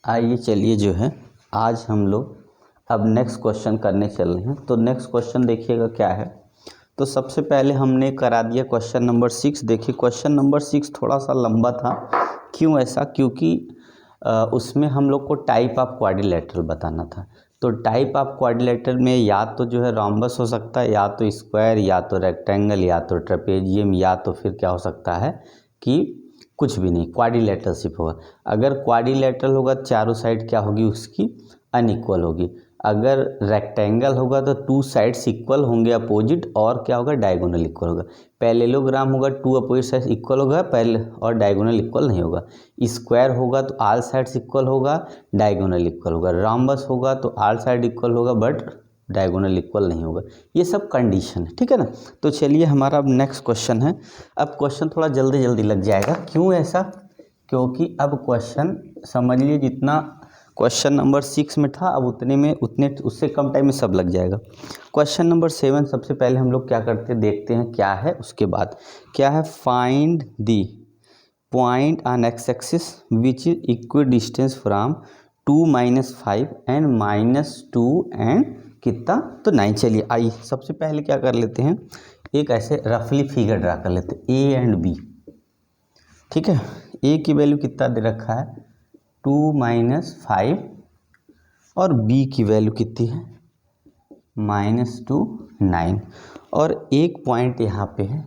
आइए चलिए जो है आज हम लोग अब नेक्स्ट क्वेश्चन करने चल रहे हैं। तो नेक्स्ट क्वेश्चन देखिएगा क्या है। तो सबसे पहले हमने करा दिया क्वेश्चन नंबर 6। देखिए क्वेश्चन नंबर 6 थोड़ा सा लंबा था। क्यों ऐसा? क्योंकि उसमें हम लोग को टाइप ऑफ क्वाड्रिलेटरल बताना था। तो टाइप ऑफ क्वाड्रिलेटरल में या तो जो है रोम्बस हो सकता है, या तो स्क्वायर, या तो रेक्टेंगल, या तो ट्रेपेजियम, या तो फिर क्या हो सकता है कि कुछ भी नहीं, क्वाड्रिलेटरशिप होगा। अगर क्वाड्रिलेटरल होगा चारों साइड क्या होगी उसकी अनइक्वल होगी। अगर रेक्टेंगल होगा तो टू साइड्स इक्वल होंगे अपोजिट, और क्या होगा डायगोनल इक्वल होगा। पैरेललोग्राम होगा टू अपोजिट साइड्स इक्वल होगा पहले, और डायगोनल इक्वल नहीं होगा। स्क्वायर होगा तो ऑल साइड्स इक्वल होगा, डायगोनल इक्वल होगा। रोम्बस होगा तो ऑल साइड इक्वल होगा बट डायगोनल इक्वल नहीं होगा। ये सब कंडीशन है, ठीक है ना। तो चलिए हमारा अब नेक्स्ट क्वेश्चन है। अब क्वेश्चन थोड़ा जल्दी जल्दी लग जाएगा। क्यों ऐसा? क्योंकि अब क्वेश्चन समझ लीजिए जितना क्वेश्चन नंबर 6 में था अब उतने उससे कम टाइम में सब लग जाएगा। क्वेश्चन नंबर 7 सबसे पहले हम लोग क्या करते हैं देखते हैं क्या है। उसके बाद क्या है, find the point on x axis which is equi distance from 2 - 5 and -2 and कितना तो 9। चलिए आइए सबसे पहले क्या कर लेते हैं, एक ऐसे रफली फिगर ड्रा कर लेते हैं ए एंड बी। ठीक है, ए की वैल्यू कितना दे रखा है 2 - 5 और बी की वैल्यू कितनी है -2 9, और एक पॉइंट यहाँ पे है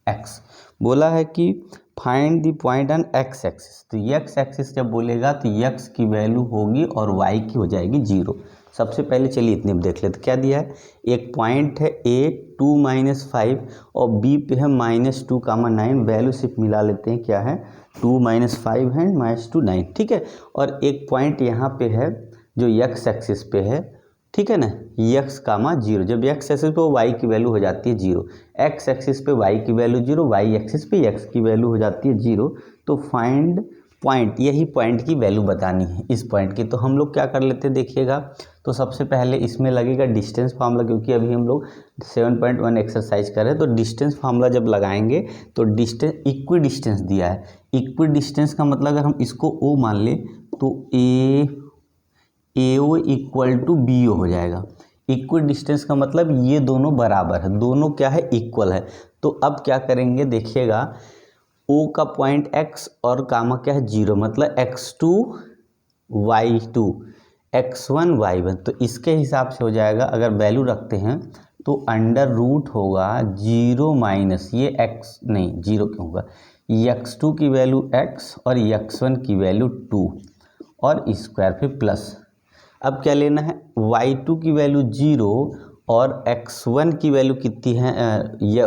एक्स। बोला है कि find the point on x axis. तो एक्स एक्सिस जब बोलेगा तो एक्स की वैल्यू होगी और वाई की हो जाएगी 0। सबसे पहले चलिए इतने में देख लेते क्या दिया है। एक पॉइंट है ए 2 - 5 और बी पे है -2, 9। वैल्यू सिर्फ मिला लेते हैं, क्या है 2 - 5 है -2 9, ठीक है। और एक पॉइंट यहाँ पे है जो एक्स एक्सिस पे है, ठीक है ना, x, 0। जब x एक्सिस पे y की वैल्यू हो जाती है 0, x एक्सिस पे y की वैल्यू 0, y एक्सिस पे x की वैल्यू हो जाती है 0। तो फाइंड पॉइंट, यही पॉइंट की वैल्यू बतानी है इस पॉइंट की। तो हम लोग क्या कर लेते हैं देखिएगा। तो सबसे पहले इसमें लगेगा डिस्टेंस फार्मूला, क्योंकि अभी हम लोग 7.1 एक्सरसाइज कर रहे हैं। तो डिस्टेंस फार्मूला जब लगाएंगे तो डिस्टेंस इक्वी डिस्टेंस दिया है। इक्वी डिस्टेंस का मतलब अगर हम इसको ओ मान लें तो AO इक्वल टू BO हो जाएगा। इक्वल डिस्टेंस का मतलब ये दोनों बराबर है, दोनों क्या है इक्वल है। तो अब क्या करेंगे देखिएगा, O का पॉइंट x और कामा क्या है 0, मतलब x2 y2 x1 y1। तो इसके हिसाब से हो जाएगा, अगर वैल्यू रखते हैं तो अंडर रूट होगा 0 माइनस ये x नहीं 0 क्यों होगा, x2 की वैल्यू x और x1 की वैल्यू 2 और स्क्वायर फिर प्लस। अब क्या लेना है, y2 की वैल्यू 0 और x1 की वैल्यू कितनी है,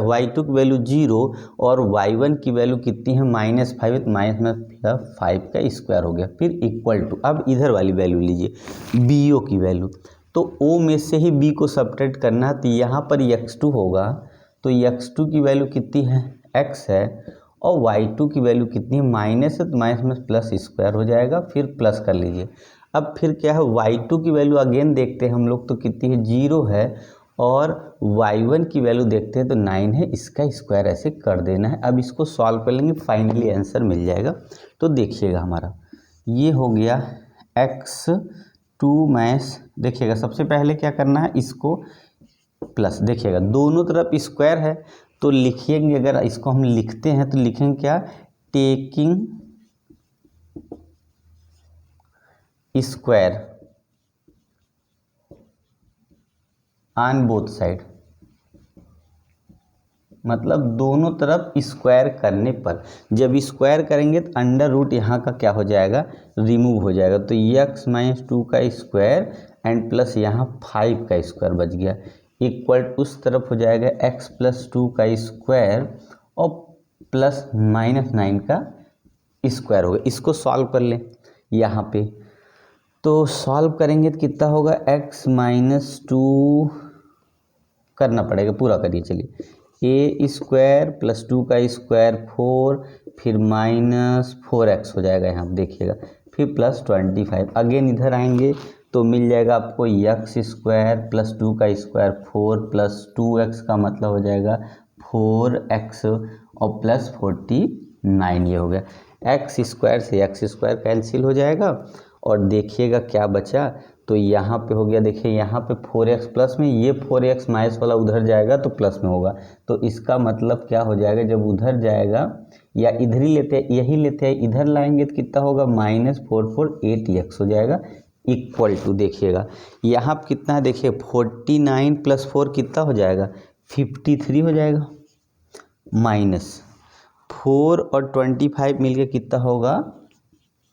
y2 की वैल्यू 0 और y1 की वैल्यू कितनी है -5, -5 का स्क्वायर हो गया, फिर इक्वल टू। अब इधर वाली वैल्यू लीजिए BO की वैल्यू। तो O में से ही B को सब्ट्रैक्ट करना है, तो यहाँ पर x2 होगा तो x2 की वैल्यू कितनी है x है, और y2 की वैल्यू कितनी है माइनस है, तो माइनस में प्लस स्क्वायर हो जाएगा, फिर प्लस कर लीजिए। अब फिर क्या है y2 की वैल्यू अगेन देखते हैं हम लोग, तो कितनी है 0 है, और y1 की वैल्यू देखते हैं तो 9 है, इसका स्क्वायर ऐसे कर देना है। अब इसको सॉल्व कर लेंगे, फाइनली आंसर मिल जाएगा। तो देखिएगा हमारा ये हो गया x2 मैस। देखिएगा सबसे पहले क्या करना है, इसको प्लस, देखिएगा दोनों तरफ स्क्वायर है तो लिखिएंगे, अगर इसको हम लिखते हैं तो लिखेंगे क्या, taking square on both side, मतलब दोनों तरफ स्क्वायर करने पर। जब स्क्वायर करेंगे तो अंडर रूट यहाँ का क्या हो जाएगा रिमूव हो जाएगा, तो x - 2 का स्क्वायर एंड प्लस यहाँ 5 का स्क्वायर बच गया, इक्वल उस तरफ हो जाएगा x + 2 का स्क्वायर और प्लस -9 का स्क्वायर होगा। इसको सॉल्व कर लें यहाँ पे, तो सॉल्व करेंगे तो कितना होगा x - 2 करना पड़ेगा, पूरा करिए चलिए, a² + 2 का स्क्वायर 4, फिर -4x हो जाएगा यहाँ पे देखिएगा, फिर +25। अगेन इधर आएंगे तो मिल जाएगा आपको x² + 2 का स्क्वायर 4 + 2x का मतलब हो जाएगा 4x और +49, ये हो गया। x² से x² कैंसिल हो जाएगा और देखिएगा क्या बचा, तो यहाँ पे हो गया, देखिए यहाँ पे 4x प्लस में, ये 4x माइनस वाला उधर जाएगा तो प्लस में होगा, तो इसका मतलब क्या हो जाएगा, जब उधर जाएगा या इधर ही लेते हैं, यही लेते हैं, इधर लाएंगे तो कितना होगा, -448x हो जाएगा, इक्वल टू, देखिएगा यहाँ पे कितना है, देखिए 49 + 4 कितना हो जाएगा, 53 हो जाएगा, -4 और 25 मिलके कितना होगा,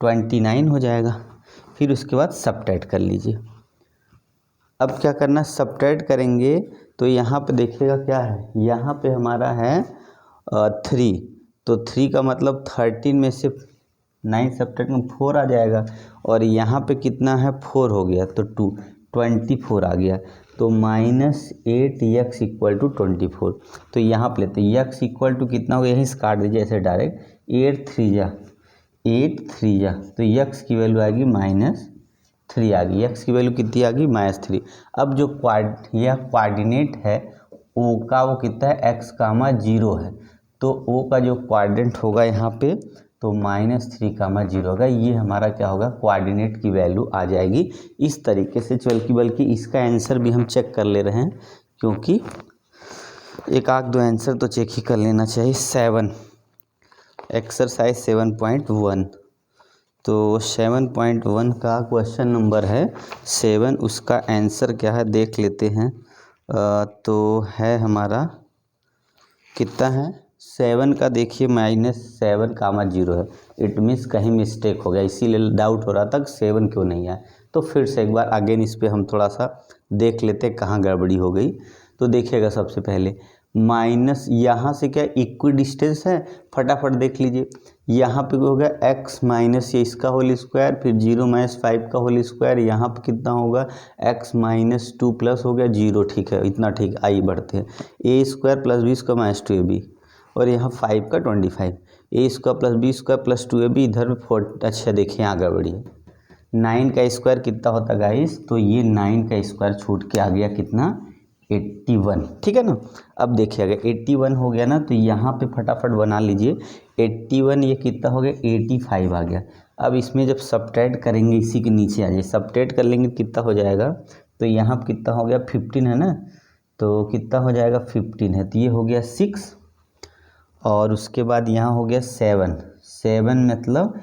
29 हो जाएगा। फिर उसके बाद सबट्रैक्ट कर लीजिए। अब क्या करना, सबट्रैक्ट करेंगे तो यहाँ पे देखिएगा क्या है, यहाँ पे हमारा है 3, तो 3 का मतलब 13 में से 9 सबट्रैक्ट में 4 आ जाएगा, और यहाँ पे कितना है, 4 हो गया तो 24 आ गया, तो -8x = 24। तो यहाँ पे लेते हैं x = कितना हो गया, यहीं से काट दीजिए ऐसे डायरेक्ट, 8 3 जा, तो x की वैल्यू आएगी -3 आ गई, x की वैल्यू कितनी आ गई, -3। अब जो यह कोऑर्डिनेट है o का, वो कितना है, x, 0 है, तो o का जो कोऑर्डिनेट होगा यहाँ पे, तो -3, 0 होगा, ये हमारा क्या होगा, कोऑर्डिनेट की वैल्यू आ जाएगी इस तरीके से। बल्कि इसका आंसर भी हम चेक कर ले रहे हैं, क्योंकि एक आध दो आंसर तो चेक ही कर लेना चाहिए। 7 एक्सरसाइज 7.1, तो 7.1 का क्वेश्चन नंबर है 7, उसका आंसर क्या है देख लेते हैं। तो है हमारा कितना है, 7 का देखिए -7, 0 है, इट मीन्स कहीं मिस्टेक हो गया, इसीलिए डाउट हो रहा था कि 7 क्यों नहीं आया। तो फिर से एक बार अगेन इस पर हम थोड़ा सा देख लेते हैं कहाँ गड़बड़ी हो गई। तो देखिएगा सबसे पहले माइनस, यहाँ से क्या इक्वी डिस्टेंस है, फटाफट देख लीजिए, यहाँ पे हो गया x माइनस ये इसका होल स्क्वायर, फिर 0 - 5 का होल स्क्वायर, यहाँ पे कितना होगा, x -2 प्लस हो गया 0, ठीक है, इतना ठीक। आइए बढ़ते हैं, a² + b² - 2ab, और यहाँ 5 का 25, a² + b² + 2ab, इधर 4। अच्छा देखिए यहाँ गड़बड़ी है, 9 का स्क्वायर कितना होता गाइस, तो ये 9 का स्क्वायर छूट के आ गया कितना, 81, ठीक है ना। अब देखिएगा 81 हो गया ना, तो यहाँ पे फटाफट बना लीजिए, 81 ये कितना हो गया, 85 आ गया। अब इसमें जब सबट्रैक्ट करेंगे, इसी के नीचे आ जाइए, सबट्रैक्ट कर लेंगे कितना हो जाएगा, तो यहाँ पे कितना हो गया, 15 है ना, तो कितना हो जाएगा, 15 है, तो ये हो गया 6, और उसके बाद यहाँ हो गया 7 मतलब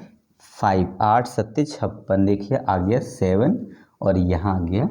5, 8 × 7 = 56, देखिए आ गया 7, और यहाँ आ गया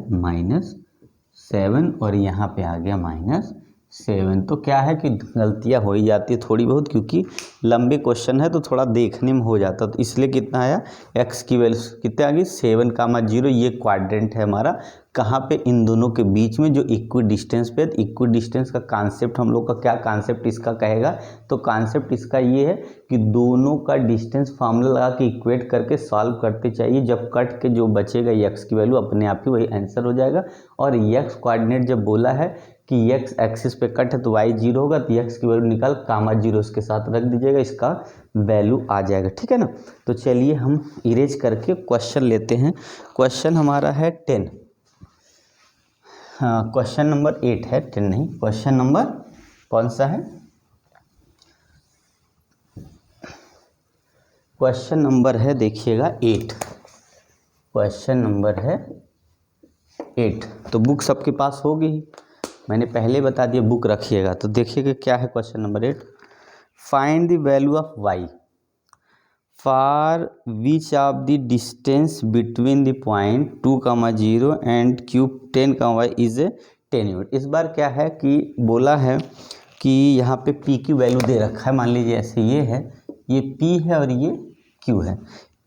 -7, और यहाँ पे आ गया -7। तो क्या है कि गलतियाँ हो ही जाती है थोड़ी बहुत, क्योंकि लंबे क्वेश्चन है तो थोड़ा देखने में हो जाता, तो इसलिए कितना आया, x की वैल्यू कितने आ गई, 7, 0। ये क्वाड्रेंट है हमारा, कहाँ पे, इन दोनों के बीच में, जो इक्वी डिस्टेंस पे। इक्वी डिस्टेंस का कॉन्सेप्ट हम लोग का क्या कॉन्सेप्ट इसका कहेगा, तो कॉन्सेप्ट इसका ये है कि दोनों का डिस्टेंस फार्मूला लगा के इक्वेट करके सॉल्व करते चाहिए, जब कट के जो बचेगा x की वैल्यू अपने आप ही वही आंसर हो जाएगा। और x कोऑर्डिनेट जब बोला है कि x एक्सिस पे कट है तो y 0 होगा, तो x की वैल्यू निकाल 0 इसके साथ रख दीजिएगा, इसका वैल्यू आ जाएगा, ठीक है ना। तो चलिए हम इरेज करके क्वेश्चन लेते हैं। क्वेश्चन हमारा है 10, हाँ क्वेश्चन नंबर 8 है, 10 नहीं, क्वेश्चन नंबर कौन सा है, क्वेश्चन नंबर है देखिएगा 8, क्वेश्चन नंबर है 8। तो बुक सबके पास होगी, मैंने पहले बता दिया, बुक रखिएगा। तो देखिएगा क्या है question number 8, find the value of y for which of the distance between the point 2, 0 and cube 10, y is 10 unit. इस बार क्या है कि बोला है कि यहाँ पे p की वैल्यू दे रखा है, मान लीजिए ऐसे ये है, ये p है और ये q है।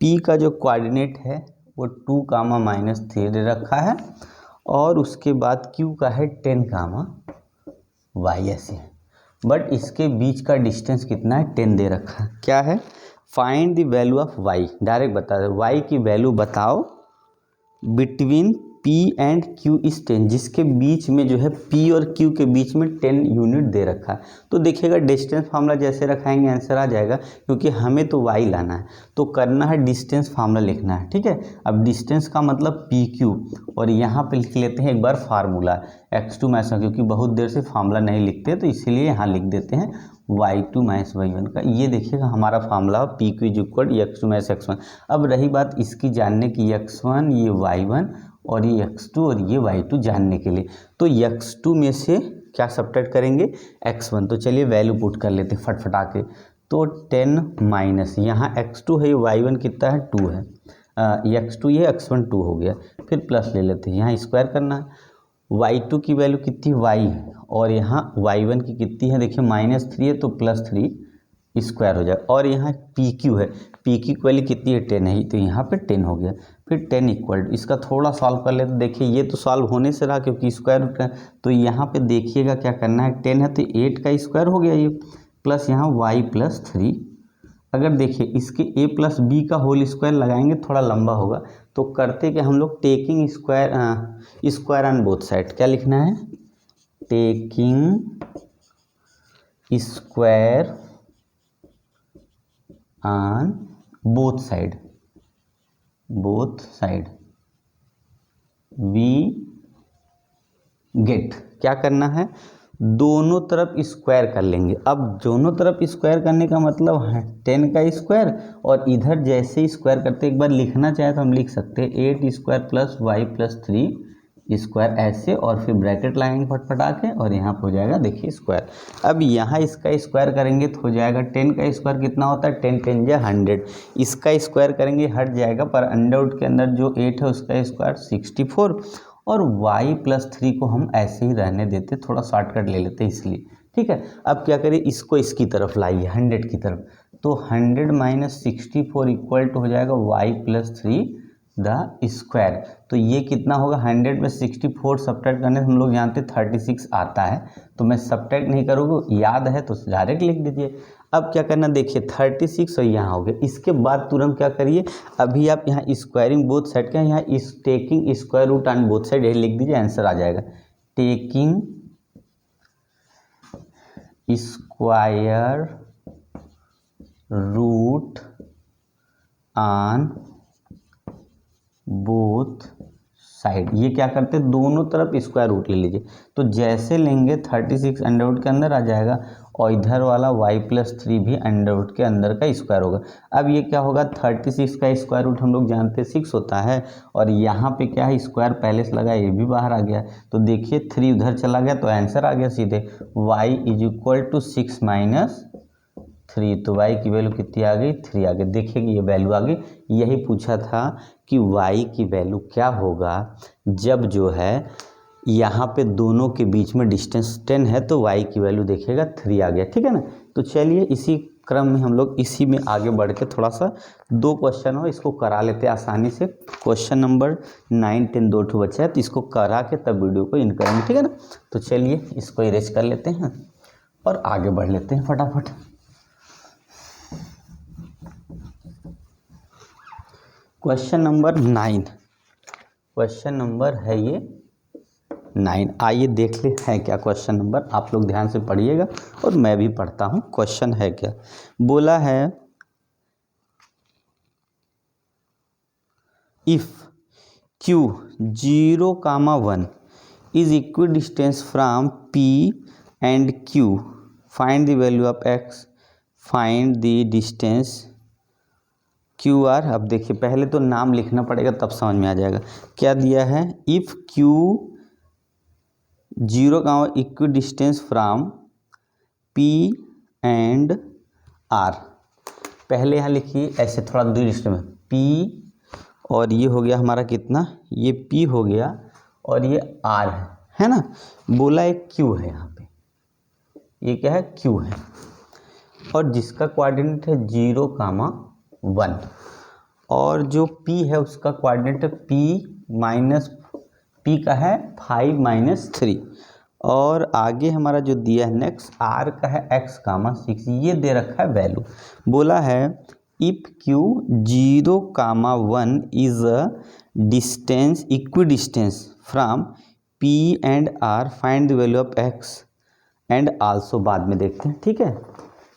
p का जो कोऑर्डिनेट है वो 2, -3 दे रखा है, और उसके बाद q का है 10, y ऐसे है, बट इसके बीच का डिस्टेंस कितना है, 10 दे रखा है। क्या है, find the value of y, direct बता दो y की वैल्यू बताओ between P and Q is 10, जिसके बीच में जो है P और Q के बीच में 10 यूनिट दे रखा है। तो देखिएगा डिस्टेंस फार्मूला जैसे रखाएंगे आंसर आ जाएगा, क्योंकि हमें तो y लाना है, तो करना है डिस्टेंस फार्मूला लिखना है, ठीक है। अब डिस्टेंस का मतलब PQ, और यहाँ पे लिख लेते हैं एक बार फार्मूला x2 माइनस, क्योंकि बहुत देर से फार्मूला नहीं लिखते तो इसीलिए यहाँ लिख देते हैं y2 माइनस y1 का। ये देखिएगा हमारा formula PQ is equal x2 minus x1। अब रही बात इसकी जानने की, x1 ये y1 और ये x2 और ये y2 जानने के लिए, तो x2 में से क्या सब्ट्रैक्ट करेंगे, x1। तो चलिए वैल्यू पुट कर लेते हैं फटफटा के। तो 10 माइनस यहाँ x2 है, y1 कितना है 2 है, x2 ये x1 2 हो गया, फिर प्लस ले लेते हैं, यहाँ स्क्वायर करना है। y2 की वैल्यू कितनी y है, और यहाँ y1 की कितनी है, देखिए -3 है तो +3 स्क्वायर हो जाए, और यहाँ PQ है, PQ की वैल्यू कितनी है 10 है, तो यहाँ पे 10 हो गया। फिर 10 इक्वल, इसका थोड़ा सॉल्व कर लेते, देखिए ये तो सॉल्व होने से रहा क्योंकि स्क्वायर रूट है, तो यहाँ पे देखिएगा क्या करना है, 10 है तो 8 का स्क्वायर हो गया ये, प्लस यहाँ y+3। अगर देखिए इसके a प्लस बी का होल स्क्वायर लगाएंगे थोड़ा लंबा होगा, तो करते कि हम लोग taking square on both side, क्या लिखना है, taking square on both side we get, क्या करना है, दोनों तरफ स्क्वायर कर लेंगे। अब दोनों तरफ स्क्वायर करने का मतलब है 10 का स्क्वायर, और इधर जैसे ही स्क्वायर करते एक बार लिखना चाहे तो हम लिख सकते हैं 8 स्क्वायर प्लस y+3 स्क्वायर ऐसे, और फिर ब्रैकेट लगाएंगे फटफटा के, और यहाँ पर हो जाएगा देखिए स्क्वायर। अब यहाँ इसका स्क्वायर करेंगे तो हो जाएगा 10 का स्क्वायर कितना होता है, 10 10 जा 100, इसका स्क्वायर करेंगे हट जाएगा, पर अंडर रूट के अंदर जो 8 है उसका स्क्वायर 64, और y+3 को हम ऐसे ही रहने देते, थोड़ा शॉर्टकट ले लेते हैं इसलिए, ठीक है। अब क्या करिए, इसको इसकी तरफ लाइए 100 की तरफ, तो 100 माइनस 64 इक्वल टू हो जाएगा y+3 द स्क्वायर। तो ये कितना होगा, 100 में 64 सब्ट्रैक्ट करने से हम लोग जानते 36 आता है, तो मैं सब्ट्रैक्ट नहीं करूँगा, याद है तो डायरेक्ट लिख दीजिए। अब क्या करना, देखिए 36 और यहाँ हो गया, इसके बाद तुरंत क्या करिए, अभी आप यहाँ स्क्वायरिंग बोथ साइड का, यहाँ इस taking square root on both side यही लिख दीजिए, आंसर आ जाएगा, taking square root on both side. ये क्या करते हैं, दोनों तरफ स्क्वायर रूट ले लीजिए, तो जैसे लेंगे 36 अंडर रूट के अंदर आ जाएगा, और इधर वाला y+3 भी अंडर रूट के अंदर का स्क्वायर होगा। अब ये क्या होगा, 36 का स्क्वायर रूट हम लोग जानते हैं 6 होता है, और यहाँ पे क्या है स्क्वायर पहले से लगा, ये भी बाहर आ गया, तो देखिए 3 उधर चला गया, तो आंसर आ गया सीधे y = 6 माइनस 3, तो y की वैल्यू कितनी आ गई, 3 आ गई। देखिए ये वैल्यू आ गई, यही पूछा था कि y की वैल्यू क्या होगा जब जो है यहाँ पे दोनों के बीच में डिस्टेंस 10 है, तो y की वैल्यू देखिएगा 3 आ गया, ठीक है ना। तो चलिए इसी क्रम में हम लोग इसी में आगे बढ़ के थोड़ा सा 2 क्वेश्चन हो इसको करा लेते हैं आसानी से। क्वेश्चन नंबर 9 10 2 बचा है, तो इसको करा के तब वीडियो को इन करेंगे, ठीक है ना। तो चलिए इसको इरेज कर लेते हैं और आगे बढ़ लेते हैं फटाफट। क्वेश्चन नंबर 9, क्वेश्चन नंबर है ये 9, आइए देख ले है क्या क्वेश्चन नंबर, आप लोग ध्यान से पढ़िएगा और मैं भी पढ़ता हूँ। क्वेश्चन है क्या, बोला है if Q 0, 1 is equi distance from P and Q, find the value of x, find the distance QR। अब देखिए पहले तो नाम लिखना पड़ेगा तब समझ में आ जाएगा। क्या दिया है, if Q 0, equi distance from P and R। पहले यहाँ लिखिए ऐसे थोड़ा दूर डिस्टेंस में P, और ये हो गया हमारा कितना, ये P हो गया और ये R है ना। बोला एक Q है यहाँ पे, ये क्या है Q है, और जिसका कोऑर्डिनेट है 0, 1, और जो P है उसका कोऑर्डिनेट है P का है 5 - 3, और आगे हमारा जो दिया है नेक्स्ट R का है x, 6, ये दे रखा है वैल्यू। बोला है if q 0, 1 is a distance equidistance from p and r, find the value of x and also, बाद में देखते हैं। ठीक है,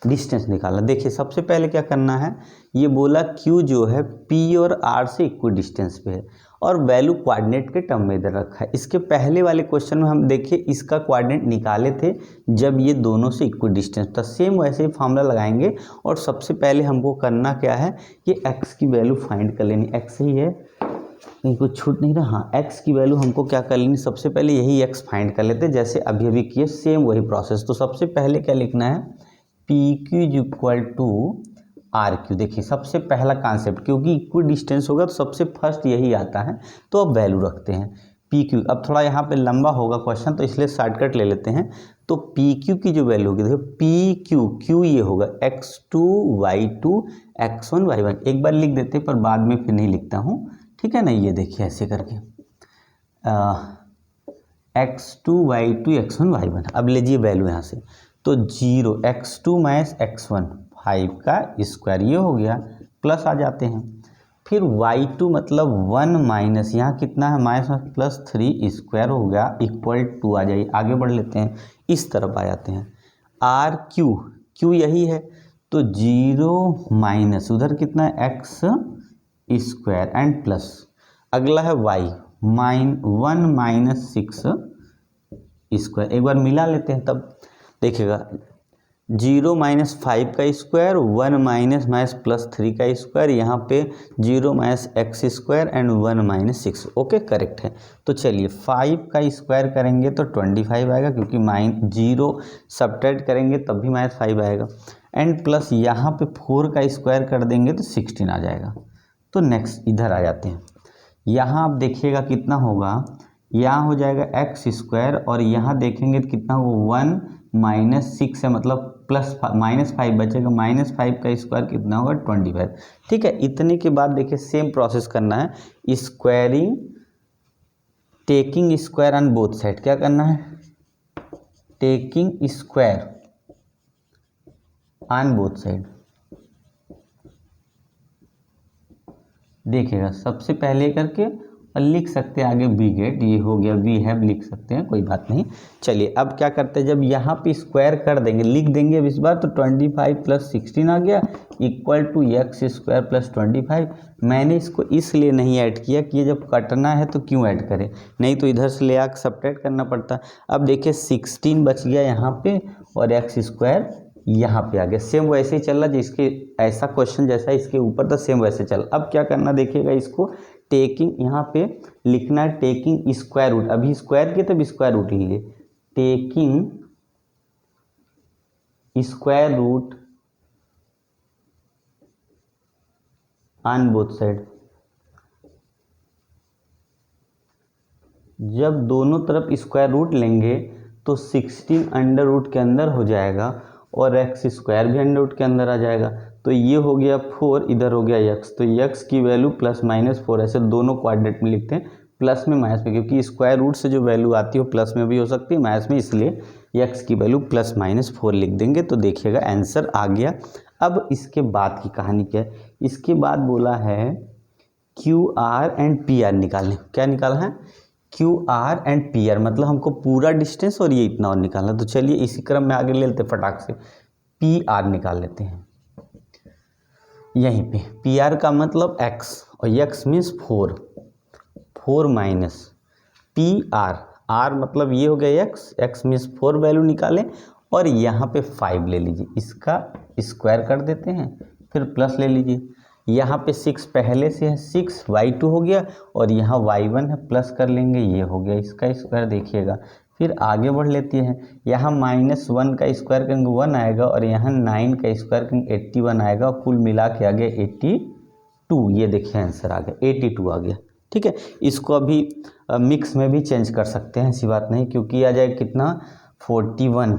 डिस्टेंस निकालना। देखिए सबसे पहले क्या करना है, ये बोला Q जो है P और R से इक्वल डिस्टेंस पे है और वैल्यू कोऑर्डिनेट के टर्म में इधर रखा है। इसके पहले वाले क्वेश्चन में हम देखिए इसका कोऑर्डिनेट निकाले थे जब ये दोनों से इक्वल डिस्टेंस था। सेम वैसे ही फार्मूला लगाएंगे और सबसे पहले हमको करना क्या है, ये x की वैल्यू फाइंड कर लेनी। x ही है, कहीं कुछ छूट नहीं रहा। हाँ, x की वैल्यू हमको क्या कर लेनी, सबसे पहले यही x फाइंड कर लेते जैसे अभी अभी किए, सेम वही प्रोसेस। तो सबसे पहले क्या लिखना है, P Q is equal to R Q. देखिए सबसे पहला कॉन्सेप्ट, क्योंकि इक्वल डिस्टेंस होगा तो सबसे फर्स्ट यही आता है। तो अब वैल्यू रखते हैं पी क्यू। अब थोड़ा यहाँ पे लंबा होगा क्वेश्चन तो इसलिए शॉर्टकट ले लेते हैं। तो पी क्यू की जो वैल्यू होगी, देखो पी क्यू, क्यू ये होगा x2 y2 x1 y1। एक बार लिख देते पर बाद में फिर नहीं लिखता हूँ, ठीक है ना। ये देखिए ऐसे करके x2 y2 x1 y1। अब लीजिए वैल्यू यहाँ से, तो 0 x2 माइनस x1 5 का स्क्वायर, ये हो गया, प्लस आ जाते हैं। फिर y2 मतलब 1 माइनस यहाँ कितना है, माइनस प्लस 3 स्क्वायर हो गया, इक्वल टू आ जाइए। आगे बढ़ लेते हैं, इस तरफ आ जाते हैं। आर क्यू, क्यू यही है, तो 0 माइनस उधर कितना है x स्क्वायर एंड प्लस, अगला है y 1 माइनस 6 स्क्वायर। एक बार मिला लेते हैं, तब देखिएगा 0 माइनस 5 का स्क्वायर, 1 माइनस माइनस प्लस 3 का स्क्वायर, यहाँ पे 0 minus x square and 1 minus 6। Okay, correct है। तो चलिए 5 का स्क्वायर करेंगे तो 25 आएगा, क्योंकि 0 सब्ट्रैक्ट करेंगे तब भी माइनस 5 आएगा, एंड प्लस यहाँ पे 4 का स्क्वायर कर देंगे तो 16 आ जाएगा। तो नेक्स्ट इधर आ जाते हैं, यहाँ आप देखिएगा कितना होगा, यहाँ हो जाएगा एक्स स्क्वायर और यहाँ देखेंगे तो कितना होगा 1 माइनस 6 है, मतलब प्लस माइनस 5 बचेगा, माइनस 5 का स्क्वायर कितना होगा 25। ठीक है, इतने के बाद देखिए सेम प्रोसेस करना है, squaring taking square on both side. क्या करना है, taking square on both side. देखिएगा सबसे पहले करके और लिख सकते हैं आगे वी गेट, ये हो गया, वी हैव लिख सकते हैं, कोई बात नहीं। चलिए अब क्या करते हैं, जब यहाँ पे स्क्वायर कर देंगे, लिख देंगे अब इस बार, तो 25 प्लस 16 आ गया, equal to x square plus 25। मैंने इसको इसलिए नहीं ऐड किया कि ये जब कटना है तो क्यों ऐड करें, नहीं तो इधर से ले आकर सब्ट्रैक्ट करना पड़ता। अब देखिए 16 बच गया यहाँ पे और एक्स स्क्वायर यहाँ पे आ गया। सेम वैसे ही चल रहा जिसके ऐसा क्वेश्चन जैसा इसके ऊपर था, सेम वैसे चल। अब क्या करना देखिएगा, इसको टेकिंग यहाँ पे लिखना है, टेकिंग स्क्वायर रूट। अभी स्क्वायर किया तब स्क्वायर रूट लीजिए, taking square root on both side. जब दोनों तरफ स्क्वायर रूट लेंगे तो 16 अंडर रूट के अंदर हो जाएगा और एक्स स्क्वायर भी अंडर रूट के अंदर आ जाएगा। तो ये हो गया 4, इधर हो गया x, तो x की वैल्यू प्लस माइनस 4, ऐसे दोनों कोऑर्डिनेट में लिखते हैं, प्लस में माइनस में, क्योंकि स्क्वायर रूट से जो वैल्यू आती है वो प्लस में भी हो सकती है माइनस में, इसलिए x की वैल्यू प्लस माइनस 4 लिख देंगे। तो देखिएगा आंसर आ गया। अब इसके बाद की कहानी क्या है, इसके बाद बोला है QR एंड PR निकालने। क्या निकालना है, QR एंड PR, मतलब हमको पूरा डिस्टेंस और ये इतना और निकालना। तो चलिए इसी क्रम में आगे ले लेते फटाक से, PR निकाल लेते हैं। यहीं पे PR का मतलब x और x means 4 minus PR, R मतलब ये हो गया x मीन्स 4 वैल्यू निकालें और यहाँ पे 5 ले लीजिए, इसका स्क्वायर कर देते हैं, फिर प्लस ले लीजिए। यहाँ पे 6 पहले से है, 6 y2 हो गया और यहाँ y1 है, प्लस कर लेंगे, ये हो गया इसका स्क्वायर। देखिएगा फिर आगे बढ़ लेते हैं, यहाँ -1 का स्क्वायर करेंगे 1 आएगा और यहाँ 9 का स्क्वायर करेंगे 81 आएगा, और कुल मिला के आ गया 82। ये देखिए आंसर आ गया 82 आ गया। ठीक है, इसको अभी मिक्स में भी चेंज कर सकते हैं, ऐसी बात नहीं, क्योंकि आ जाएगा कितना 41,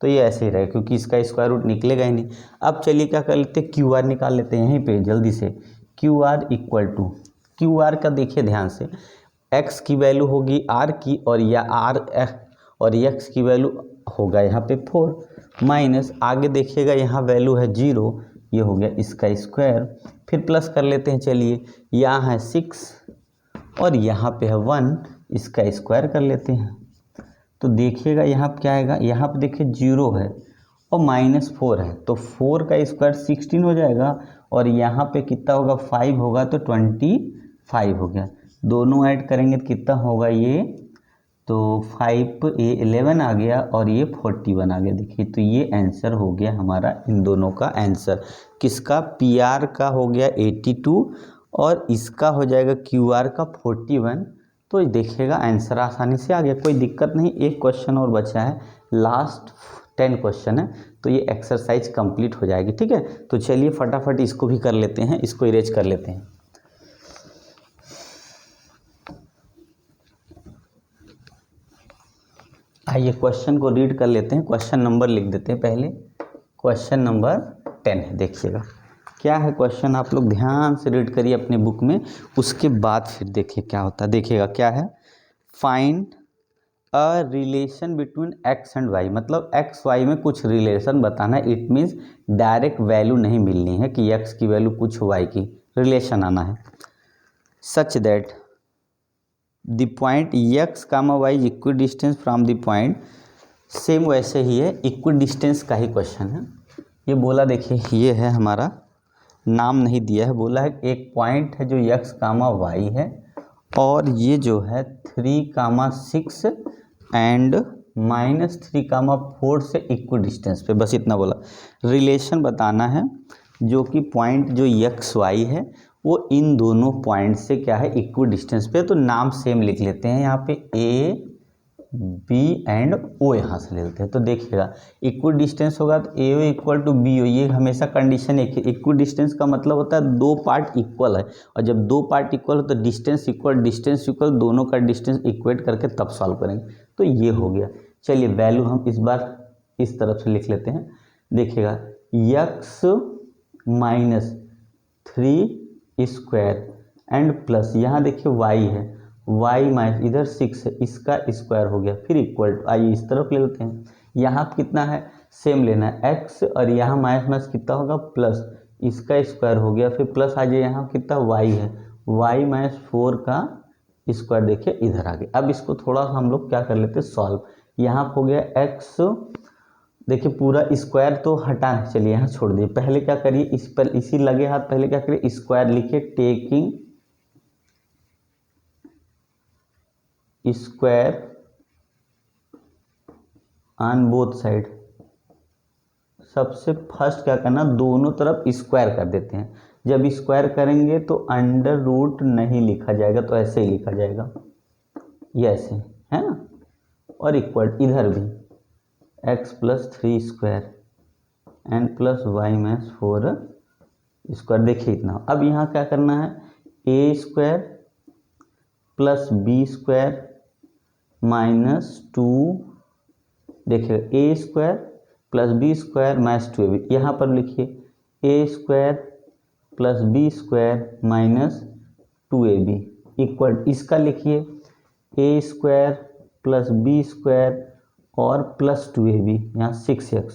तो ये ऐसे ही रहे क्योंकि इसका स्क्वायर रूट निकलेगा ही नहीं। अब चलिए क्या कर लेते हैं, QR निकाल लेते हैं यहीं पे जल्दी से। QR इक्वल टू, QR का देखिए ध्यान से, x की वैल्यू होगी R की और या R और x की वैल्यू होगा यहाँ पे 4 माइनस, आगे देखिएगा यहाँ वैल्यू है 0, ये हो गया इसका स्क्वायर, फिर प्लस कर लेते हैं। चलिए यहाँ है 6 और यहाँ पे है 1, इसका स्क्वायर कर लेते हैं। तो देखिएगा यहाँ पे क्या आएगा, यहाँ पे देखिए 0 है और -4 है, तो 4 का स्क्वायर 16 हो जाएगा और यहाँ पे कितना होगा 5 होगा तो 25 हो गया। दोनों ऐड करेंगे तो कितना होगा ये, तो 5 ये 11 आ गया और ये 41 आ गया। देखिए तो ये आंसर हो गया हमारा इन दोनों का आंसर। किसका, PR का हो गया 82 और इसका हो जाएगा QR का 41। तो देखिएगा आंसर आसानी से आ गया, कोई दिक्कत नहीं। एक क्वेश्चन और बचा है, लास्ट 10 क्वेश्चन है, तो ये एक्सरसाइज कंप्लीट हो जाएगी। ठीक है, तो चलिए फटाफट इसको भी कर लेते हैं, इसको इरेज कर लेते हैं। आइए क्वेश्चन को रीड कर लेते हैं, क्वेश्चन नंबर लिख देते हैं पहले। क्वेश्चन नंबर 10 है, देखिएगा क्या है क्वेश्चन, आप लोग ध्यान से रीड करिए अपने बुक में, उसके बाद फिर देखिए क्या होता है। देखिएगा क्या है, find a relation between x and y, मतलब x y में कुछ रिलेशन बताना है। इट मीन्स डायरेक्ट वैल्यू नहीं मिलनी है कि x की वैल्यू कुछ y की, रिलेशन आना है। Such that the point x, y is equal distance from the point, same वैसे ही है, इक्वल डिस्टेंस का ही क्वेश्चन है। ये बोला देखिए, ये है हमारा, नाम नहीं दिया है, बोला है एक पॉइंट है जो x, y है और ये जो है 3, 6 एंड -3, 4 से इक्वल डिस्टेंस पे, बस इतना बोला। रिलेशन बताना है जो कि पॉइंट जो x y है वो इन दोनों पॉइंट से क्या है, इक्वल डिस्टेंस पे। तो नाम सेम लिख लेते हैं यहाँ पे, A B एंड O यहाँ से ले लेते हैं। तो देखिएगा इक्वल डिस्टेंस होगा तो AO इक्वल टू BO, ये हमेशा कंडीशन एक है। इक्वल डिस्टेंस का मतलब होता है दो पार्ट इक्वल है, और जब दो पार्ट इक्वल हो तो डिस्टेंस इक्वल, दोनों का डिस्टेंस इक्वेट करके तब सॉल्व करेंगे। तो ये हो गया। चलिए वैल्यू हम इस बार इस तरफ से लिख लेते हैं। देखिएगा x -3 स्क्वायर एंड प्लस, यहाँ देखिए y है, y माइनस इधर 6 है, इसका स्क्वायर हो गया, फिर इक्वल टू, आइए इस तरफ ले लेते हैं। यहाँ कितना है, सेम लेना है x, और यहाँ माइनस कितना होगा प्लस, इसका स्क्वायर हो गया, फिर प्लस आ जाए, यहाँ कितना y है, y -4 का स्क्वायर, देखिए इधर आ गया। अब इसको थोड़ा सा हम लोग क्या कर लेते हैं, सॉल्व। यहाँ हो गया x, देखिए पूरा स्क्वायर तो हटाना, चलिए यहाँ छोड़ दिए। पहले क्या करिए, इस पर इसी लगे हाथ, पहले क्या करिए, स्क्वायर लिखिए, taking square on both side. सबसे फर्स्ट क्या करना, दोनों तरफ स्क्वायर कर देते हैं। जब स्क्वायर करेंगे तो अंडर रूट नहीं लिखा जाएगा, तो ऐसे ही लिखा जाएगा, ये ऐसे है ना, और इक्वल इधर भी x +3 square and plus y -4 square, देखिए इतना। अब यहाँ क्या करना है, a square plus b square -2, देखिए a square plus b square -2ab, यहाँ पर लिखिए a square plus b square -2ab equal, इसका लिखिए a square plus b square और प्लस 2ab, यहाँ 6x,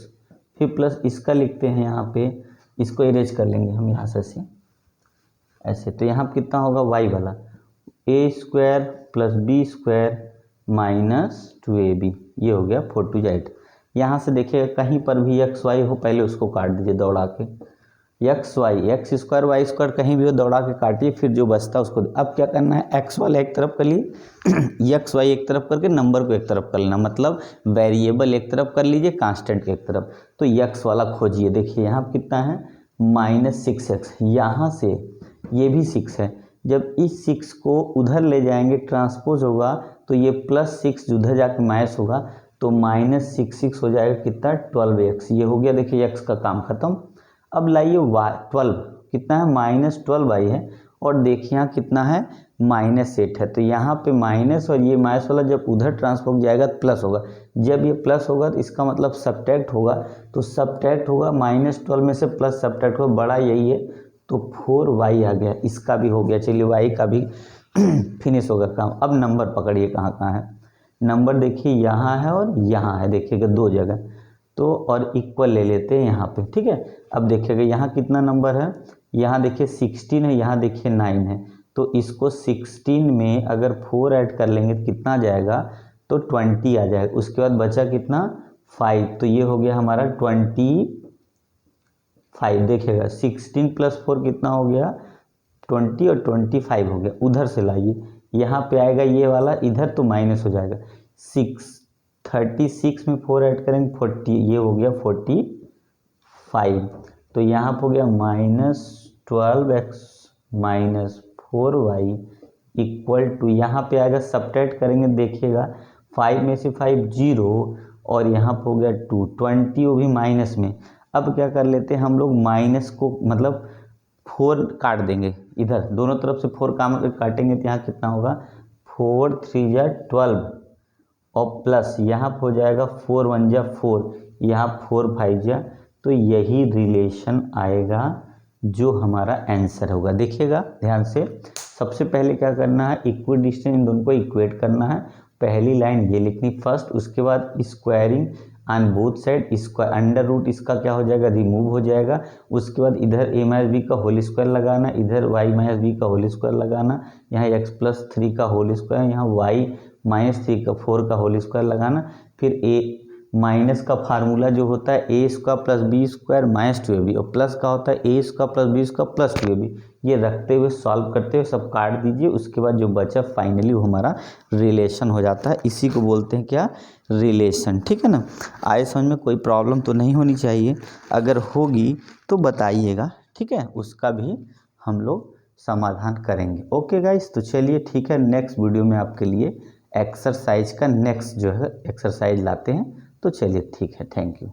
फिर प्लस इसका लिखते हैं यहाँ पे, इसको इरेज कर लेंगे हम यहाँ से ऐसे। तो यहाँ कितना होगा y वाला, a square plus b square -2ab, ये हो गया 4 2 8। यहाँ से देखिए कहीं पर भी x y हो, पहले उसको काट दीजिए दौड़ा के, x स्क्वायर y स्क्वायर कहीं भी हो दौड़ा के काटिए, फिर जो बचता है उसको। अब क्या करना है, x वाला एक तरफ कर लिए x y एक तरफ करके नंबर को एक तरफ कर लेना, मतलब वेरिएबल एक तरफ कर लीजिए, कांस्टेंट एक तरफ। तो x वाला खोजिए, देखिए यहाँ कितना है -6x, यहाँ से ये भी 6 है, जब इस 6 को उधर ले जाएंगे ट्रांसपोज होगा तो ये +6 उधर जाके माइनस होगा, तो -6 हो जाएगा कितना 12x, ये हो गया। देखिए x का काम खत्म। अब लाइए y 12 कितना है, -12y है, और देखिए यहाँ कितना है -8 है, तो यहाँ पे माइनस और ये माइनस वाला जब उधर ट्रांसपोज जाएगा तो प्लस होगा, जब ये प्लस होगा तो इसका मतलब सब्ट्रैक्ट होगा, तो सब्ट्रैक्ट होगा -12 में से प्लस सब्ट्रैक्ट होगा, बड़ा यही है, तो 4y आ गया, इसका भी हो गया। चलिए y का भी फिनिश होगा काम। अब नंबर पकड़िए कहाँ कहाँ है, नंबर देखिए यहाँ है और यहाँ है, देखिएगा दो जगह, तो और इक्वल ले लेते हैं यहाँ पे, ठीक है। अब देखिएगा यहाँ कितना नंबर है, यहाँ देखिए 16 है, यहाँ देखिए 9 है, तो इसको 16 में अगर 4 ऐड कर लेंगे तो कितना आ जाएगा, तो 20 आ जाएगा। उसके बाद बचा कितना, 5, तो ये हो गया हमारा 25। देखिएगा 16 + 4 कितना हो गया, 20 और 25 हो गया। उधर से लाइए, यहाँ पे आएगा ये वाला, इधर तो माइनस हो जाएगा। 36 में 4 ऐड करेंगे 40, ये हो गया 45। तो यहाँ पे हो गया -12x - 4y इक्वल टू, यहाँ पे आएगा सब्ट्रैक्ट करेंगे, देखिएगा 5 में से 5 0 और यहाँ पे हो गया 2, 20 वो भी माइनस में। अब क्या कर लेते हैं हम लोग, माइनस को मतलब 4 काट देंगे, इधर दोनों तरफ से 4 काटेंगे तो यहाँ कितना होगा, 4 3 जा 12 और प्लस यहाँ हो जाएगा 4 1 जा 4, यहाँ 4 5 जा, तो यही रिलेशन आएगा जो हमारा आंसर होगा। देखिएगा ध्यान से, सबसे पहले क्या करना है, इक्वल डिस्टेंस इन दोनों को इक्वेट करना है। पहली लाइन ये लिखनी फर्स्ट, उसके बाद squaring on both side, square under root इसका क्या हो जाएगा, रिमूव हो जाएगा। उसके बाद इधर a - b का होल स्क्वायर लगाना, इधर y - b का होल स्क्वायर लगाना, यहाँ x + 3 का होल स्क्वायर, यहाँ y - 3 का 4 का होल स्क्वायर लगाना। फिर a माइनस का फार्मूला जो होता है a² + b² - 2ab, और प्लस का होता है a² + b² + 2ab। ये रखते हुए सॉल्व करते हुए सब काट दीजिए, उसके बाद जो बचा फाइनली वो हमारा रिलेशन हो जाता है। इसी को बोलते हैं क्या, रिलेशन, ठीक है ना। आए समझ में, कोई प्रॉब्लम तो नहीं होनी चाहिए, अगर होगी तो बताइएगा, ठीक है, उसका भी हम लोग समाधान करेंगे। ओके गाइस, तो चलिए ठीक है, नेक्स्ट वीडियो में आपके लिए एक्सरसाइज का नेक्स्ट जो है एक्सरसाइज लाते हैं। तो चलिए ठीक है, थैंक यू।